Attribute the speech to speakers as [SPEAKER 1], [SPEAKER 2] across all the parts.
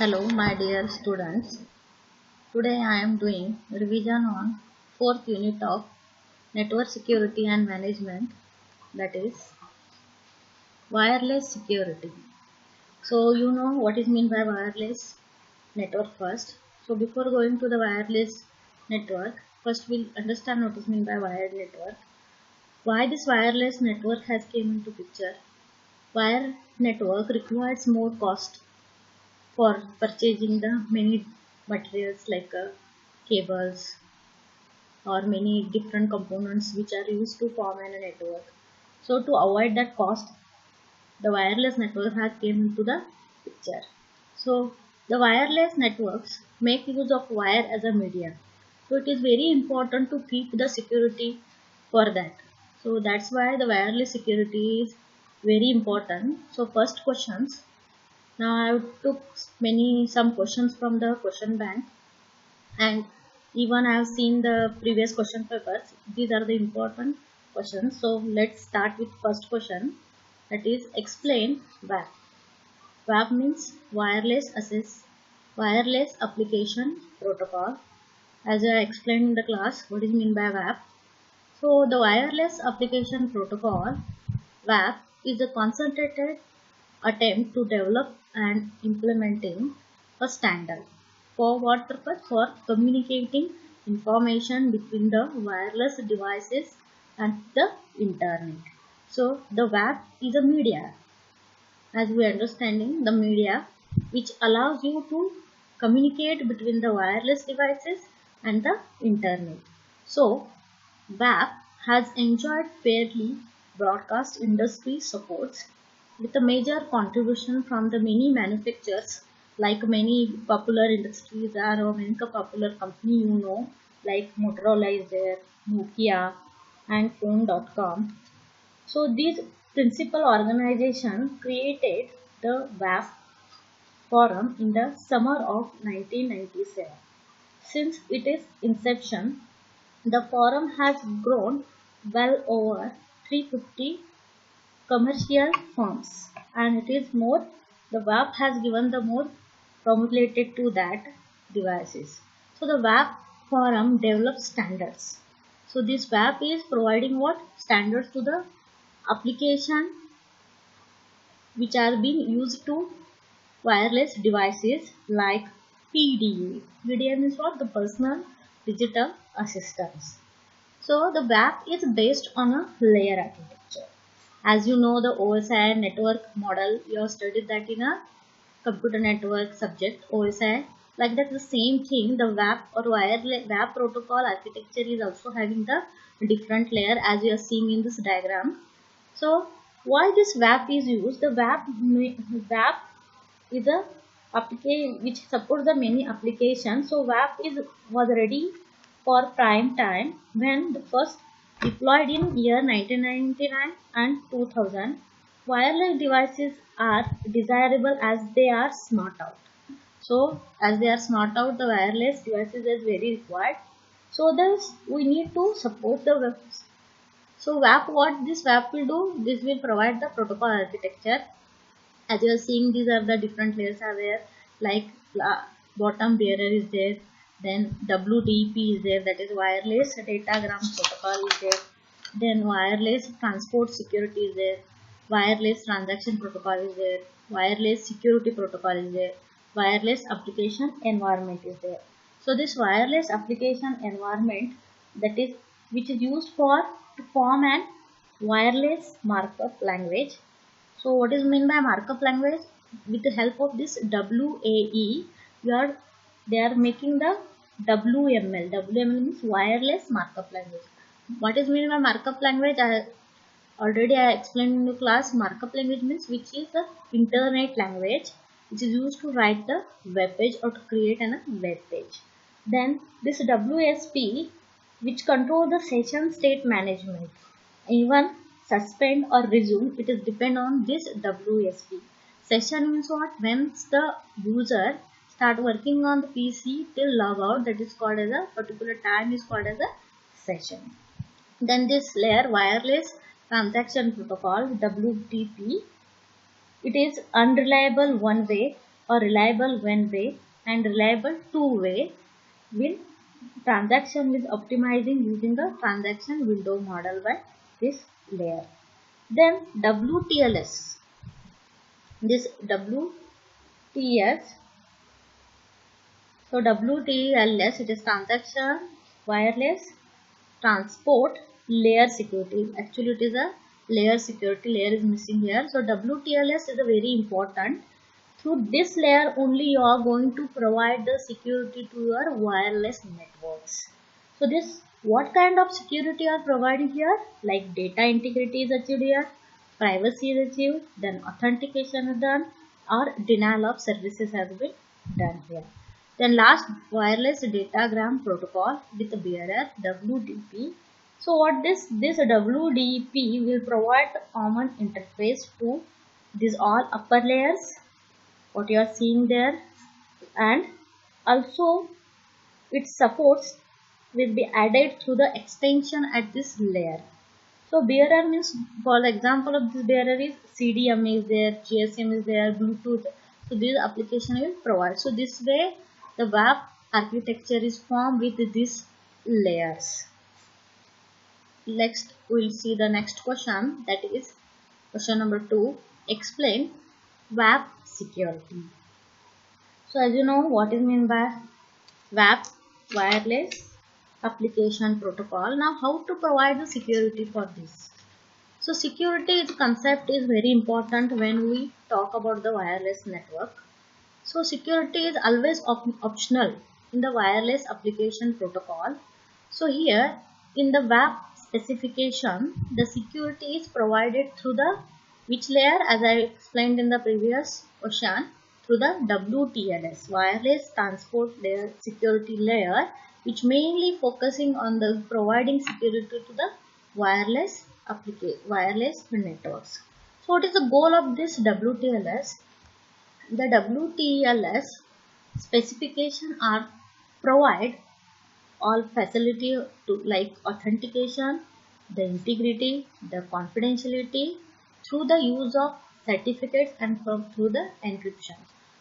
[SPEAKER 1] Hello, my dear students. Today I am doing revision on fourth unit of Network Security and Management, that is wireless security. So you know what is meant by wireless network first. So before going to the wireless network, first we'll understand what is meant by wired network. Why this wireless network has came into picture. Wire network requires more cost for purchasing the many materials like cables or many different components which are used to form a network. So to avoid that cost, the wireless network has came into the picture. So the wireless networks make use of wire as a medium. So it is very important to keep the security for that. So that's why the wireless security is very important. So first questions. Now I took some questions from the question bank, and even I have seen the previous question papers. These are the important questions. So let's start with first question, that is explain WAP. WAP means wireless application protocol. As I explained in the class, what is mean by WAP? So the wireless application protocol WAP is a concentrated attempt to develop and implementing a standard. For what purpose? For communicating information between the wireless devices and the internet. So the WAP is a media, as we are understanding the media, which allows you to communicate between the wireless devices and the internet. So WAP has enjoyed fairly broadcast industry supports with a major contribution from the many manufacturers, like many popular industries or many popular company like Motorola is there, Nokia and phone.com. So these principal organization created the WAP forum in the summer of 1997. Since its inception, the forum has grown well over 350 commercial firms, and it is more, the WAP has given the more promulgated to that devices. So the WAP forum develops standards. So this WAP is providing what standards to the application which are being used to wireless devices like PDA. PDA means what? The personal digital assistance. So the WAP is based on a layer architecture. As you know, the OSI network model, you have studied that in a computer network subject, OSI. Like that, the same thing, the WAP or wireless WAP protocol architecture is also having the different layer as you are seeing in this diagram. So why this WAP is used? The WAP is a application which supports the many applications. So WAP was ready for prime time when the first deployed in year 1999 and 2000. Wireless devices are desirable as they are smart out. So as they are smart out, the wireless devices is very required. So thus we need to support the WAP. So WAP, what this WAP will do? This will provide the protocol architecture. As you are seeing, these are the different layers are there, like bottom bearer is there, then WDP is there, that is wireless datagram protocol is there, then wireless transport security is there, wireless transaction protocol is there, wireless security protocol is there, wireless application environment is there. So this wireless application environment, that is which is used for to form an wireless markup language. So what is meant by markup language? With the help of this WAE, they are making the WML. WML means wireless markup language. What is meant by markup language? I explained in the class. Markup language means which is the internet language which is used to write the web page or to create a web page. Then this WSP, which control the session state management. Even suspend or resume, it is depend on this WSP. Session means what? Once the user start working on the PC till log out, that is called as a particular time is called as a session. Then this layer wireless transaction protocol, WTP, it is unreliable one way or reliable one-way and reliable two-way will transaction with optimizing using the transaction window model by this layer. Then WTLS. This WTS. So WTLS, it is transaction wireless transport layer security. Actually it is a layer security, layer is missing here. So WTLS is a very important. Through this layer only you are going to provide the security to your wireless networks. So this, what kind of security are provided here? Like data integrity is achieved here, privacy is achieved, then authentication is done, or denial of services has been done here. Then last, wireless datagram protocol with bearer WDP. So what this WDP will provide a common interface to these all upper layers, what you are seeing there, and also its supports will be added through the extension at this layer. So bearer means, for the example of this bearer is CDMA is there, GSM is there, Bluetooth. So this application will provide. So this way the WAP architecture is formed with these layers. Next we will see the next question, that is question number 2. Explain WAP security. So as you know, what is meant by WAP, wireless application protocol. Now how to provide the security for this? So security concept is very important when we talk about the wireless network. So security is always optional in the wireless application protocol. So here in the WAP specification, the security is provided through the which layer, as I explained in the previous question, through the WTLS, wireless transport layer security layer, which mainly focusing on the providing security to the wireless networks. So what is the goal of this WTLS? The WTLS specification are provide all facility to like authentication, the integrity, the confidentiality through the use of certificates and through the encryption.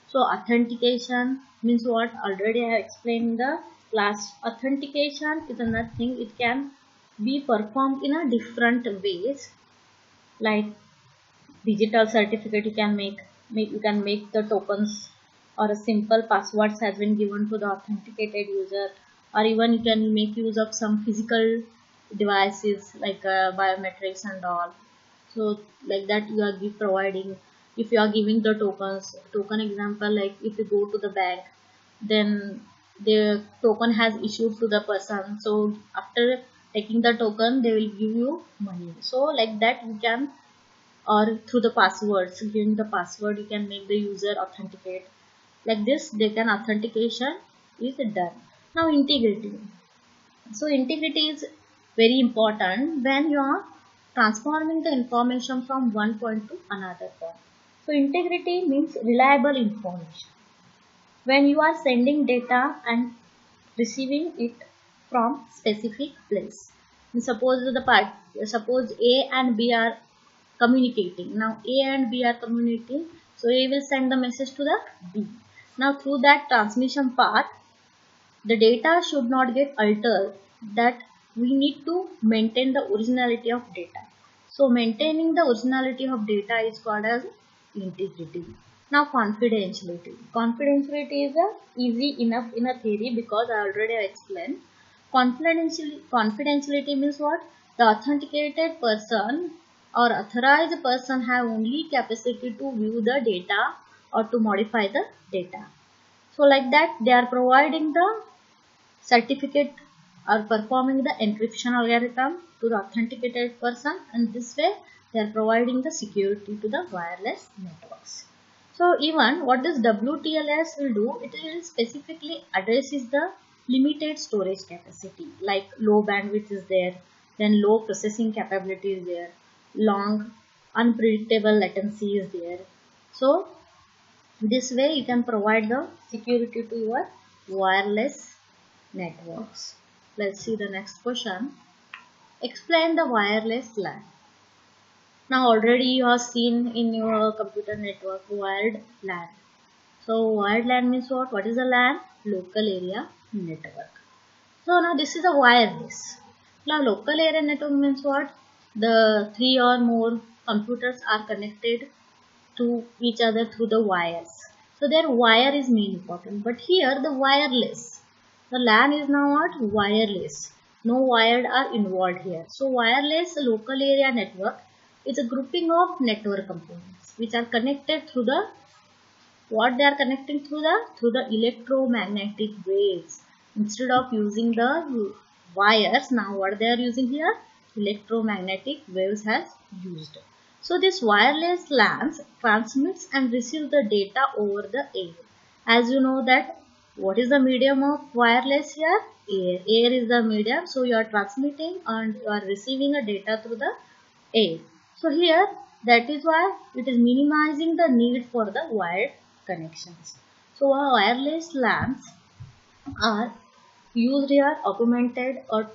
[SPEAKER 1] So authentication means what? Already I have explained in the class. Authentication is another thing. It can be performed in a different ways, like digital certificate you can make you can make the tokens, or a simple passwords has been given to the authenticated user, or even you can make use of some physical devices like biometrics and all. So like that you are providing, if you are giving the tokens, token example, like if you go to the bank, then the token has issued to the person, so after taking the token they will give you money. So like that you can, or through the passwords, giving the password you can make the user authenticate. Like this they can authentication is done. Now integrity. So integrity is very important when you are transforming the information from one point to another point. So integrity means reliable information. When you are sending data and receiving it from specific place. Suppose suppose A and B are communicating. Now A and B are communicating, so A will send the message to the B. Now through that transmission path, the data should not get altered, that we need to maintain the originality of data. So maintaining the originality of data is called as integrity. Now confidentiality. Confidentiality is easy enough in a theory because I already explained. Confidentiality means what? The authenticated person or authorized person have only capacity to view the data or to modify the data. So like that they are providing the certificate or performing the encryption algorithm to the authenticated person, and this way they are providing the security to the wireless networks. So even what this WTLS will do, it will specifically addresses the limited storage capacity, like low bandwidth is there, then low processing capability is there, long unpredictable latency is there. So this way you can provide the security to your wireless networks. Let's see the next question. Explain the wireless LAN. Now already you have seen in your computer network wired LAN. So wired LAN means what? What is a LAN? Local area network. So now this is a wireless. Now local area network means what? The three or more computers are connected to each other through the wires. So their wire is main important. But here the wireless. The LAN is now what? Wireless. No wired are involved here. So wireless local area network is a grouping of network components which are connected through the what they are connecting through the electromagnetic waves. Instead of using the wires, now what they are using here? Electromagnetic waves has used. So this wireless LANs transmits and receives the data over the air. As you know that what is the medium of wireless here? Air. Air is the medium. So you are transmitting and you are receiving a data through the air. So here that is why it is minimizing the need for the wired connections. So our wireless LANs are used here, augmented, or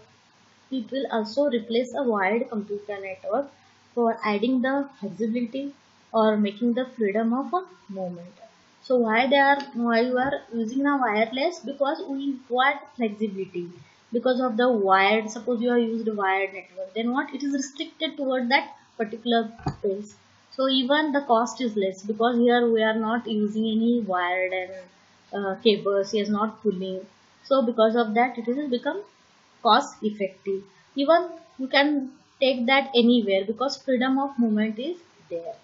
[SPEAKER 1] it will also replace a wired computer network for adding the flexibility or making the freedom of a movement. So why you are using a wireless? Because we require flexibility. Because of the wired, suppose you are used wired network, then what? It is restricted toward that particular space. So even the cost is less because here we are not using any wired and cables. He is not pulling. So because of that, it has become cost effective. Even you can take that anywhere because freedom of movement is there.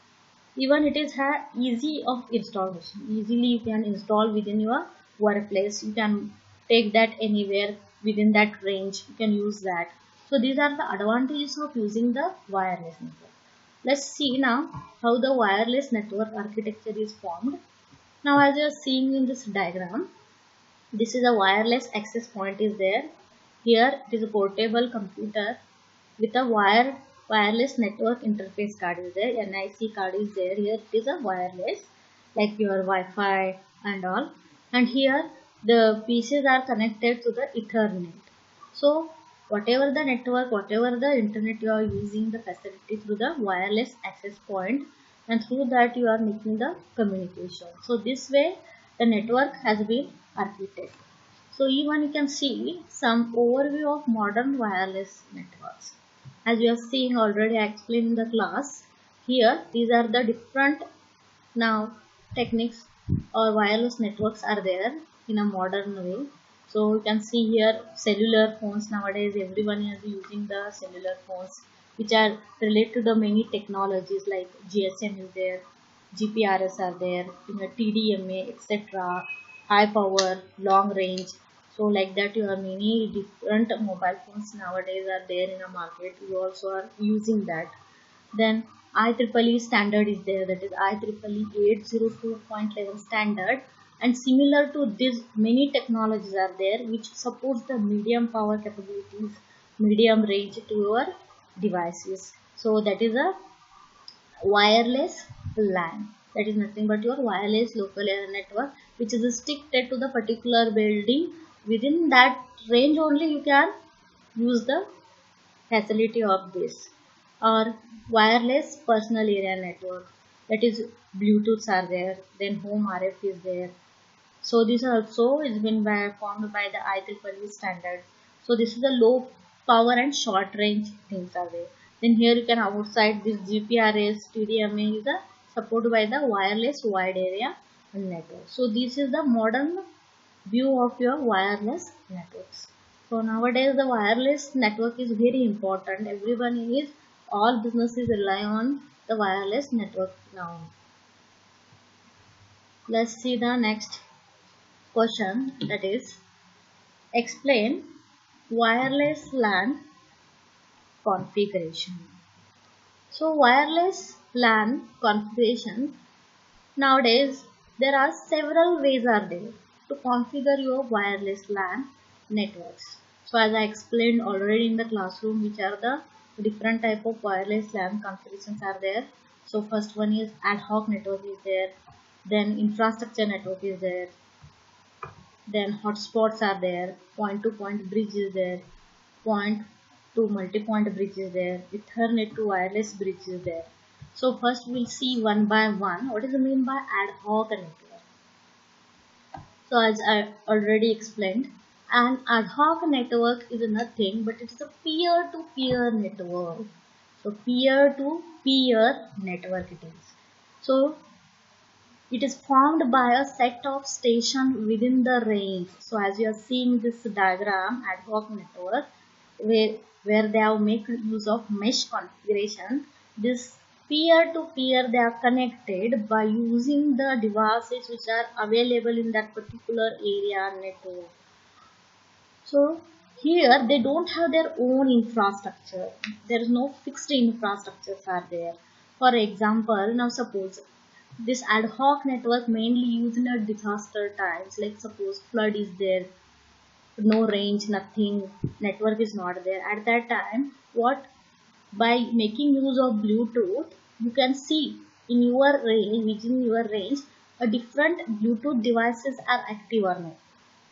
[SPEAKER 1] Even it is easy of installation. Easily you can install within your workplace. You can take that anywhere within that range. You can use that. So these are the advantages of using the wireless network. Let's see now how the wireless network architecture is formed. Now as you are seeing in this diagram, this is a wireless access point is there. Here it is a portable computer with a wireless network interface card is there. NIC card is there. Here it is a wireless like your Wi-Fi and all. And here the pieces are connected to the Ethernet. So whatever the network, whatever the internet you are using the facility through the wireless access point, and through that you are making the communication. So this way the network has been architected. So even you can see some overview of modern wireless networks. As you are seeing already, I explained in the class. Here these are the different now techniques or wireless networks are there in a modern way. So you can see here cellular phones. Nowadays everyone is using the cellular phones which are related to the many technologies like GSM is there, GPRS are there, TDMA, etc. High power, long range. So like that you have many different mobile phones nowadays are there in a market. You also are using that. Then IEEE standard is there, that is IEEE 802.11 standard, and similar to this many technologies are there which supports the medium power capabilities, medium range to your devices. So that is a wireless LAN. That is nothing but your wireless local area network which is restricted to the particular building. Within that range only you can use the facility of this. Or wireless personal area network, that is Bluetooths are there, then home RF is there. So this also is been formed by the IEEE standard. So this is the low power and short range things are there. Then here you can outside this GPRS, TDMA is supported by the wireless wide area network. So this is the modern view of your wireless networks. So nowadays the wireless network is very important. Everyone is all businesses rely on the wireless network now. Let's see the next question, that is explain wireless LAN configuration. So wireless LAN configuration, nowadays there are several ways are there to configure your wireless LAN networks. So as I explained already in the classroom, which are the different type of wireless LAN configurations are there. So first one is ad hoc network is there, then infrastructure network is there, then hotspots are there, point to point bridge is there, point to multi-point bridge is there, Ethernet to wireless bridge is there. So first we'll see one by one what is the mean by ad hoc network. So as I already explained, an ad hoc network is nothing but it is a peer-to-peer network. So peer-to-peer network it is. So it is formed by a set of stations within the range. So as you are seeing this diagram, ad hoc network, where they have made use of mesh configuration, this peer-to-peer they are connected by using the devices which are available in that particular area network. So here they don't have their own infrastructure. There is no fixed infrastructures are there. For example, now suppose this ad hoc network mainly used in a disaster times, like suppose flood is there, no range, nothing, network is not there. At that time, what by making use of Bluetooth, you can see in your range, within your range, a different Bluetooth devices are active or not.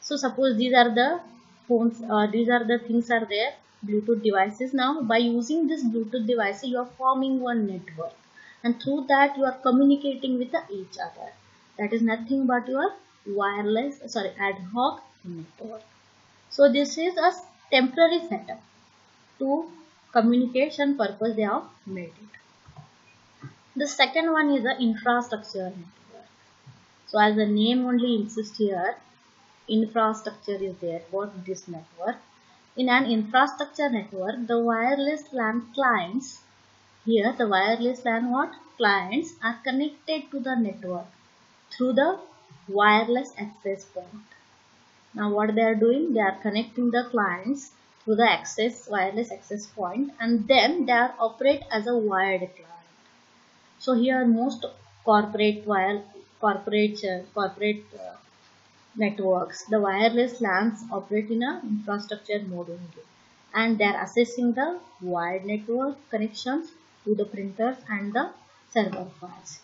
[SPEAKER 1] So suppose these are the phones, these are the things are there, Bluetooth devices. Now by using this Bluetooth device, you are forming one network, and through that you are communicating with each other. That is nothing but your ad hoc network. So this is a temporary setup. To communication purpose they have made it. The second one is the infrastructure network. So as the name only insists here, infrastructure is there for this network. In an infrastructure network, the wireless LAN clients, here the wireless LAN what? Clients are connected to the network through the wireless access point. Now what they are doing, they are connecting the clients through the wireless access point, and then they are operate as a wired client. So here most corporate networks, the wireless LANs operate in a infrastructure mode only, and they are assessing the wired network connections to the printers and the server files.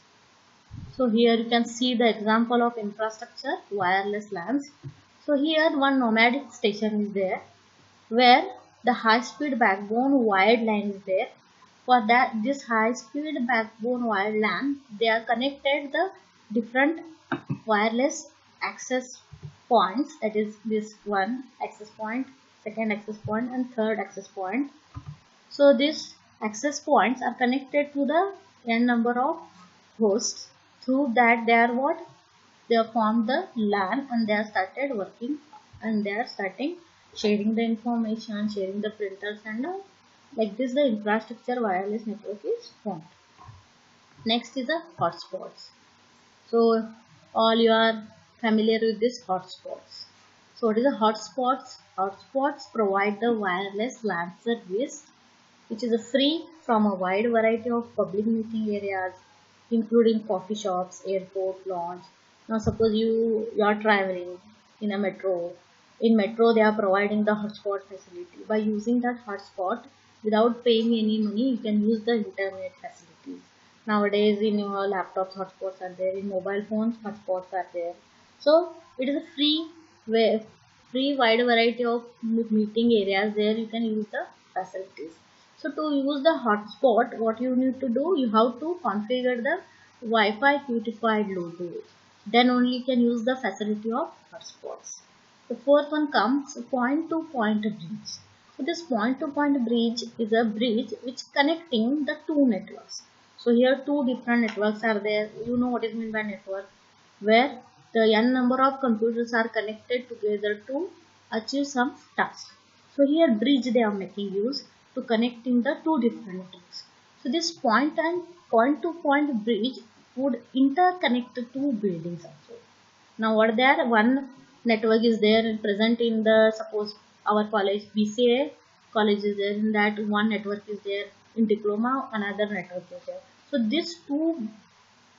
[SPEAKER 1] So here you can see the example of infrastructure wireless LANs. So here one nomadic station is there where the high-speed backbone wired LAN is there. For that this high-speed backbone wired LAN, they are connected the different wireless access points, that is this one access point, second access point and third access point. So these access points are connected to the n number of hosts. Through that they are what? They have formed the LAN and they are started working, and they are starting sharing the information, sharing the printers, and like this the infrastructure wireless network is formed. Next is the hotspots. So all you are familiar with this hotspots. So what is the hotspots? Hotspots provide the wireless LAN service which is free from a wide variety of public meeting areas, including coffee shops, airport, lounge. Now suppose you are traveling in a metro. In metro they are providing the hotspot facility. By using that hotspot without paying any money, you can use the internet facilities. Nowadays in your laptops hotspots are there, in mobile phones hotspots are there. So it is a free wide variety of meeting areas. There you can use the facilities. So to use the hotspot, what you need to do, you have to configure the Wi-Fi beautified Bluetooth. Then only you can use the facility of hotspots. The fourth one comes point-to-point bridge. So this point-to-point bridge is a bridge which connecting the two networks. So here two different networks are there. You know what is meant by network, where the n number of computers are connected together to achieve some task. So here bridge they are making use to connecting the two different networks. So this point-to-point bridge would interconnect the two buildings also. Now what there, one network is there present in the, suppose our college BCA college is there, in that one network is there, in diploma another network is there. So these two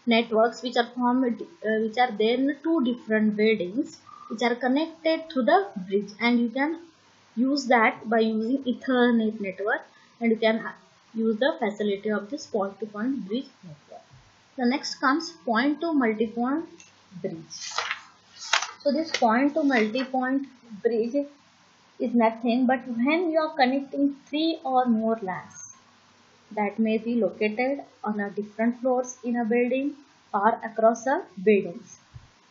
[SPEAKER 1] networks which are formed, which are there in two different buildings which are connected through the bridge, and you can use that by using Ethernet network, and you can use the facility of this point-to-point bridge network. The next comes point-to-multipoint bridge. So this point-to-multipoint bridge is nothing but when you are connecting three or more LANs that may be located on a different floors in a building or across the buildings.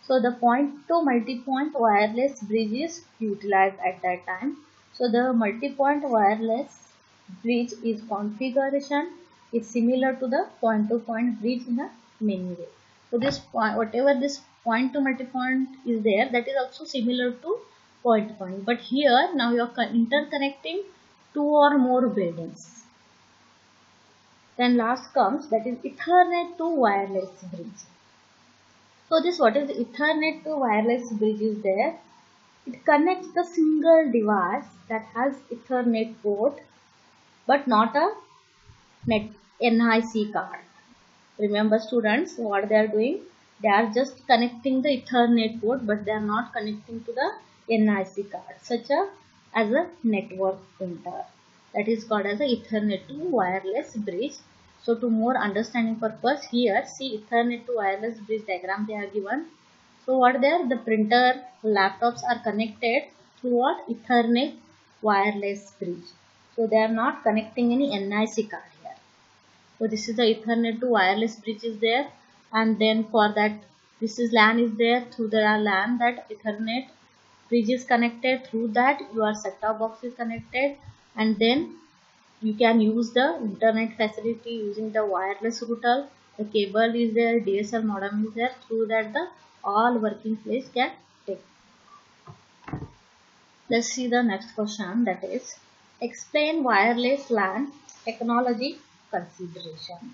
[SPEAKER 1] So the point to multi-point wireless bridge is utilized at that time. So the multi-point wireless bridge is configuration is similar to the point-to-point bridge in a many way. So this point, whatever this point to multi-point is there, that is also similar to point-to-point. But here now you are interconnecting two or more buildings. Then last comes, that is Ethernet to wireless bridge. So this what is Ethernet to wireless bridge is there. It connects the single device that has Ethernet port but not a NIC card. Remember students what they are doing? They are just connecting the Ethernet port but they are not connecting to the NIC card such as a network printer. That is called as a Ethernet to wireless bridge. So to more understanding purpose, here see Ethernet to wireless bridge diagram they have given. So what there, the printer laptops are connected through what? Ethernet wireless bridge. So they are not connecting any NIC card here. So this is the Ethernet to wireless bridge is there, and then for that this is LAN is there. Through the LAN that Ethernet bridge is connected, through that your set-top box is connected, and then you can use the internet facility using the wireless router. The cable is there, DSL modem is there. Through that the all working place can take. Let's see the next question, that is explain wireless LAN technology consideration.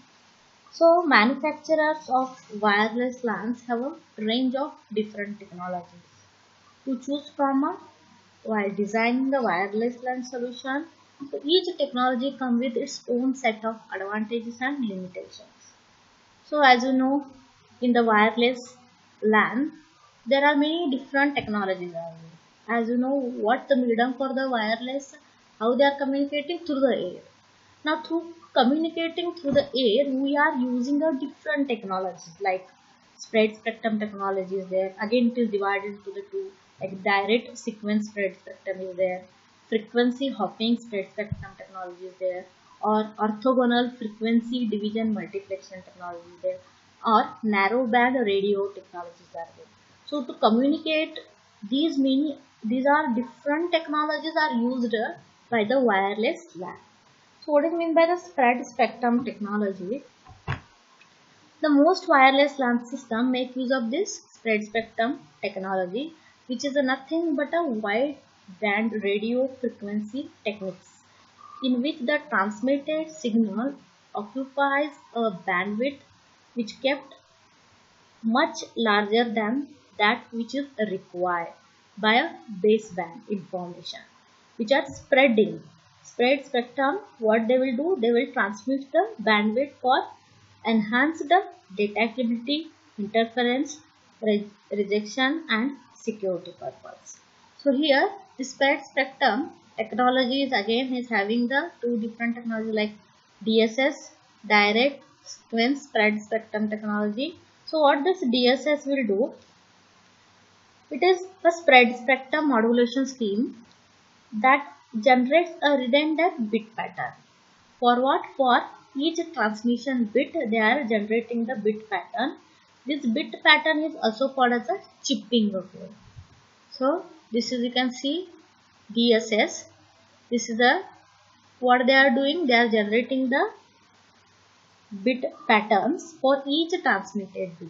[SPEAKER 1] So manufacturers of wireless LANs have a range of different technologies to choose from while designing the wireless LAN solution. So each technology comes with its own set of advantages and limitations. So as you know, in the wireless LAN, there are many different technologies. As you know, what the medium for the wireless, how they are communicating through the air. Now through communicating through the air, we are using the different technologies like spread spectrum technology is there. Again, it is divided into the two, like direct sequence spread spectrum is there, frequency hopping spread spectrum technology is there, or orthogonal frequency division multiplexing technology is there, or narrow band radio technologies are there. So to communicate these are different technologies are used by the wireless LAN. So what do you mean by the spread spectrum technology? The most wireless LAN system make use of this spread spectrum technology, which is nothing but a wide band radio frequency techniques, in which the transmitted signal occupies a bandwidth which kept much larger than that which is required by a baseband information, which are spreading. Spread spectrum, what they will do, they will transmit the bandwidth for enhanced detectability, interference, rejection and security purpose. So here the spread spectrum technology is again is having the two different technology like DSS, direct sequence spread spectrum technology. So what this DSS will do, it is a spread spectrum modulation scheme that generates a redundant bit pattern. For what? For each transmission bit, they are generating the bit pattern. This bit pattern is also called as a chipping code. So this is, you can see DSS. This is the what they are doing. They are generating the bit patterns for each transmitted bit.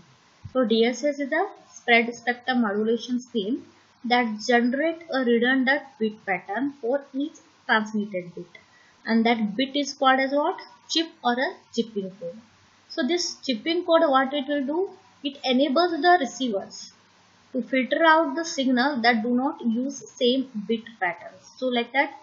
[SPEAKER 1] So DSS is a spread spectrum modulation scheme that generates a redundant bit pattern for each transmitted bit, and that bit is called as what? Chip or a chipping code. So this chipping code, what it will do? It enables the receivers to filter out the signal that do not use same bit patterns. So like that,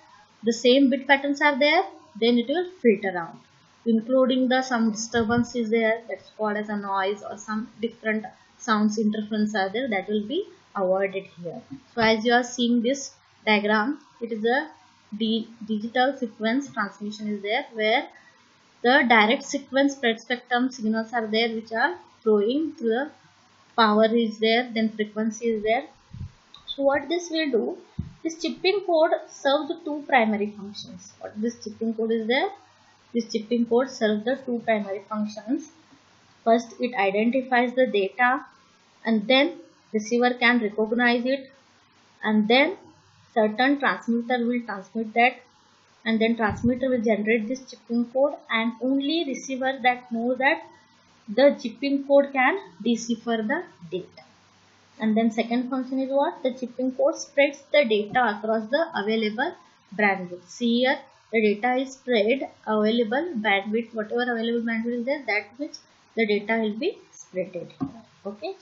[SPEAKER 1] the same bit patterns are there, then it will filter out, including the some disturbance is there, that's called as a noise, or some different sounds interference are there, that will be avoided here. So as you are seeing this diagram, it is a digital sequence transmission is there, where the direct sequence spread spectrum signals are there which are flowing through the power is there, then frequency is there. So what this will do, this chipping code serves the two primary functions. What this chipping code is there? This chipping code serves the two primary functions. First, it identifies the data and then receiver can recognize it, and then certain transmitter will transmit that, and then transmitter will generate this chipping code, and only receiver that knows that the chipping code can decipher the data. And then second function is what? The chipping code spreads the data across the available bandwidth. See here, the data is spread, available bandwidth, whatever available bandwidth is there, that means the data will be spread here. Okay,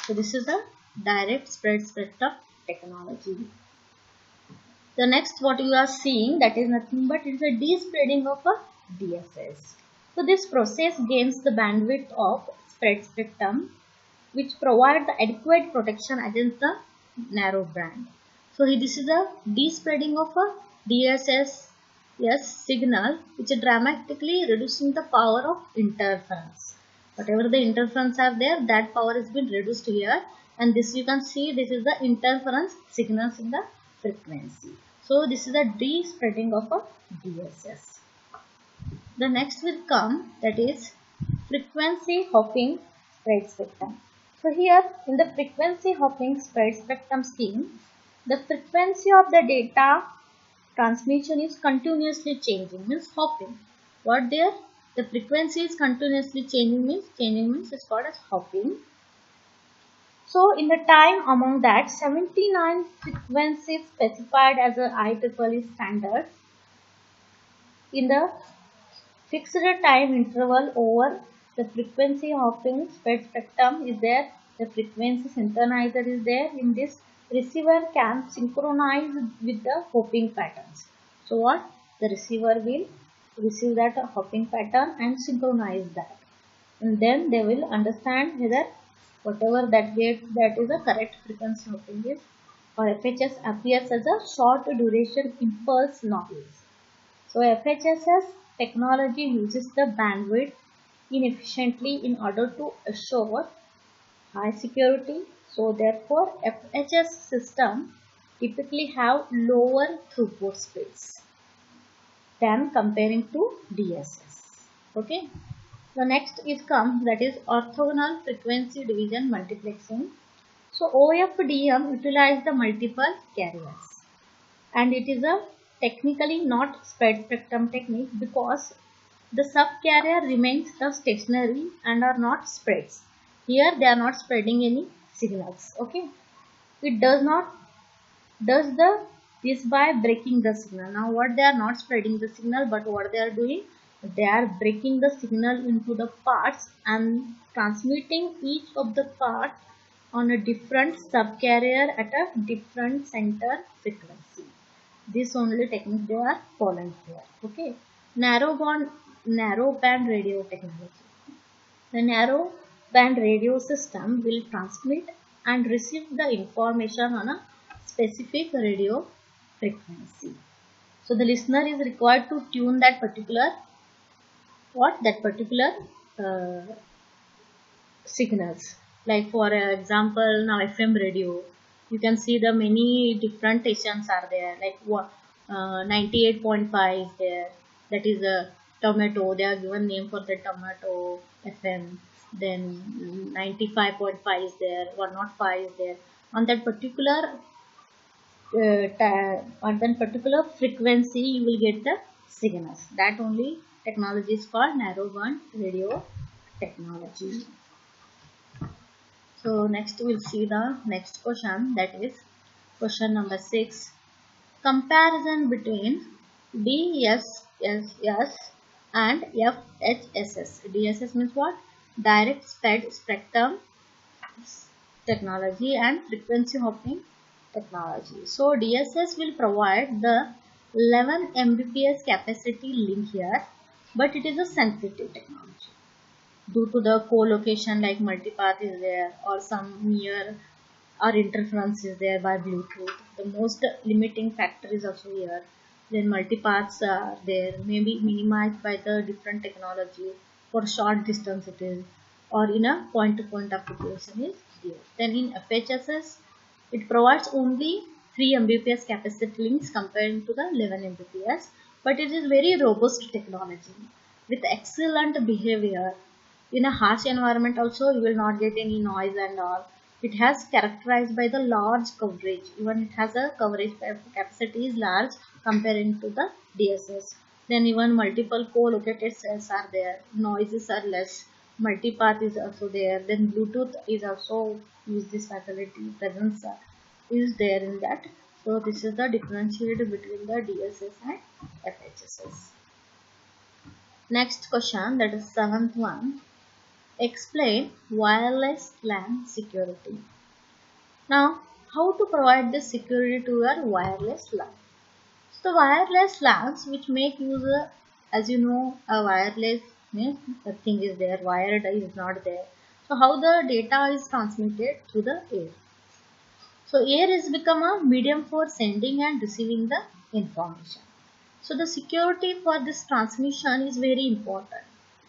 [SPEAKER 1] so this is the direct spread spectrum technology. The next what you are seeing, that is nothing but it is a de-spreading of a DSS. So this process gains the bandwidth of spread spectrum, which provide the adequate protection against the narrow band. So this is a de-spreading of a DSS signal, which is dramatically reducing the power of interference. Whatever the interference are there, that power has been reduced here, and this you can see, this is the interference signals in the frequency. So this is a de-spreading of a DSS. The next will come, that is frequency hopping spread spectrum. So here in the frequency hopping spread spectrum scheme, the frequency of the data transmission is continuously changing, means hopping. What there? The frequency is continuously changing means is called as hopping. So in the time among that 79 frequencies specified as a IEEE standard in the fixed time interval over the frequency hopping spread spectrum is there, the frequency synchronizer is there. In this, receiver can synchronize with the hopping patterns. So what? The receiver will receive that hopping pattern and synchronize that, and then they will understand whether whatever that is a correct frequency hopping is, or FHS appears as a short duration impulse noise. So FHSS technology uses the bandwidth inefficiently in order to assure high security. So therefore FHS system typically have lower throughput speeds than comparing to DSS. Okay. The next is comes, that is orthogonal frequency division multiplexing. So OFDM utilize the multiple carriers, and it is a technically not spread spectrum technique because the subcarrier remains the stationary and are not spreads. Here they are not spreading any signals. Okay, it does this by breaking the signal. Now what they are not spreading the signal, but what they are doing, they are breaking the signal into the parts and transmitting each of the part on a different subcarrier at a different center frequency. This only technique they are following here. Okay, narrow band radio technology. The narrow band radio system will transmit and receive the information on a specific radio frequency. So the listener is required to tune that particular signals. Like for example, now FM radio, you can see the many different stations are there. Like 98.5 is there. That is a tomato. They are given name for the tomato FM. Then 95.5 is there. 105 is there. On that particular frequency, you will get the signals. That only technology is called narrowband radio technology. So next we will see the next question, that is question number 6. Comparison between DSS and FHSS. DSS means what? Direct spread spectrum technology and frequency hopping technology. So DSS will provide the 11 Mbps capacity link here, but it is a sensitive technology due to the co-location, like multipath is there or some near or interference is there by Bluetooth. The most limiting factor is also here. Then multipaths are there, maybe minimized by the different technology. For short distance it is, or in a point-to-point application is there. Then in FHSS, it provides only 3 Mbps capacity links compared to the 11 Mbps, but it is very robust technology with excellent behavior. In a harsh environment also, you will not get any noise and all. It has characterized by the large coverage. Even it has a coverage capacity is large comparing to the DSS. Then even multiple co-located cells are there. Noises are less. Multipath is also there. Then Bluetooth is also use this facility. Presence is there in that. So this is the differentiate between the DSS and FHSS. Next question, that is seventh one. Explain wireless LAN security. Now, how to provide this security to your wireless LAN? So, wireless LANs which make user, as you know, a wireless means the thing is there, wired is not there. So, how the data is transmitted through the air? So, air has become a medium for sending and receiving the information. So, the security for this transmission is very important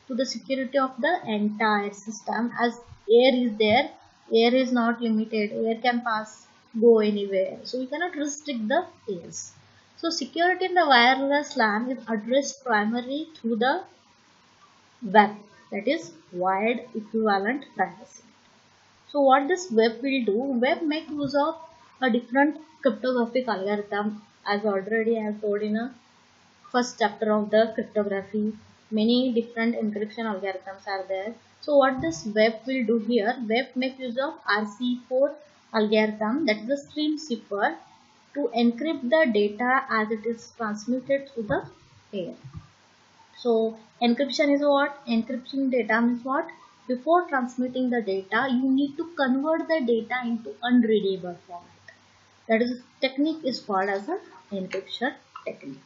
[SPEAKER 1] to the security of the entire system, as air is there. Air is not limited. Air can pass, go anywhere. So, we cannot restrict the airs. So, security in the wireless LAN is addressed primarily through the web, that is wired equivalent privacy. So what this web will do, web make use of a different cryptographic algorithm, as already I have told in a first chapter of the cryptography. Many different encryption algorithms are there. So what this web will do here, web make use of RC4 algorithm, that is the stream cipher, to encrypt the data as it is transmitted through the air. So encryption is what? Encrypting data means what? Before transmitting the data, you need to convert the data into unreadable format. That is technique is called as an encryption technique.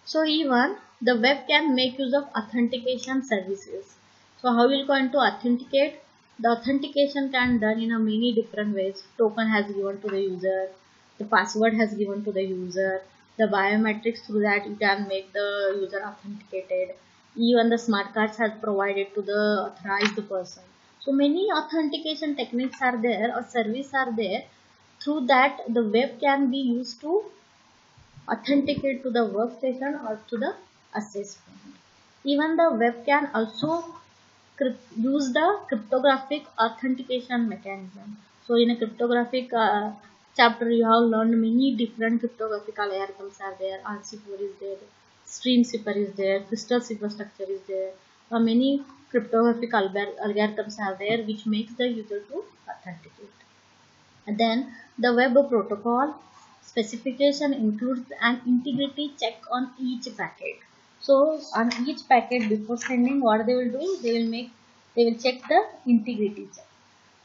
[SPEAKER 1] So even the web can make use of authentication services. So how will going to authenticate? The authentication can done in a many different ways. Token has given to the user, the password has given to the user, the biometrics, through that you can make the user authenticated. Even the smart cards has provided to the authorized person. So many authentication techniques are there or service are there. Through that the web can be used to authenticate to the workstation or to the access point. Even the web can also use the cryptographic authentication mechanism. So in a cryptographic chapter, you have learned many different cryptographic algorithms are there. RC4 is there, stream cipher is there, crystal cipher structure is there. Many cryptographic algorithms are there which makes the user to authenticate. And then the web protocol specification includes an integrity check on each packet. So on each packet before sending, what they will do, they will check the integrity check.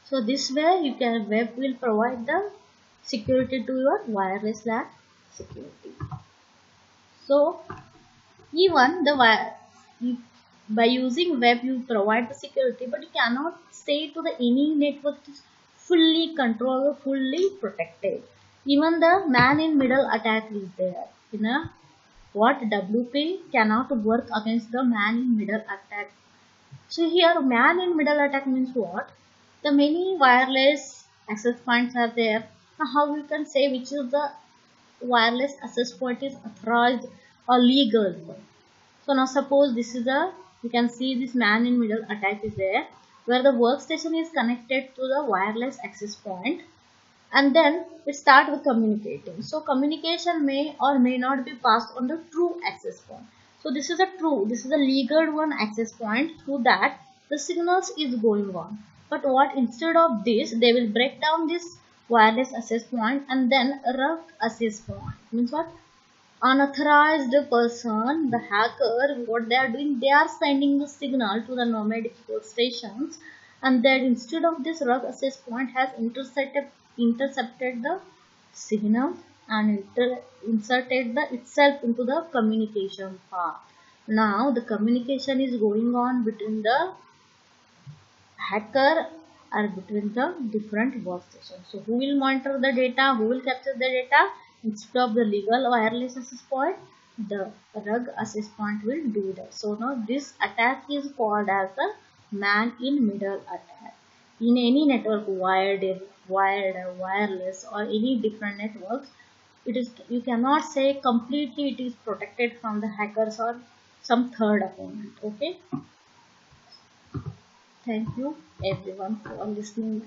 [SPEAKER 1] So this way you can web will provide the security to your wireless LAN security. So even by using web you provide the security, but you cannot say to the any network is fully controlled or fully protected. Even the man in middle attack is there. In a what WP cannot work against the man in middle attack. So here man in middle attack means what? The many wireless access points are there. Now how we can say which is the wireless access point is authorized or legal one? So now suppose this is a, you can see this man in middle attack is there, where the workstation is connected to the wireless access point, and then it start with communicating. So communication may or may not be passed on the true access point. So this is a legal one access point, through that the signals is going on. But what, instead of this, they will break down this wireless access point and then rough access point. Means what? Unauthorized person, the hacker, what they are doing, they are sending the signal to the nomadic stations, and that instead of this rough access point has intercepted the signal and inserted the itself into the communication path. Now the communication is going on between the hacker or between the different workstations. So who will monitor the data? Who will capture the data? Instead of the legal wireless access point, the RUG access point will do that. So now this attack is called as the man in middle attack. In any network, wired, wireless, or any different networks, it is, you cannot say completely it is protected from the hackers or some third opponent. Okay. Thank you everyone for listening.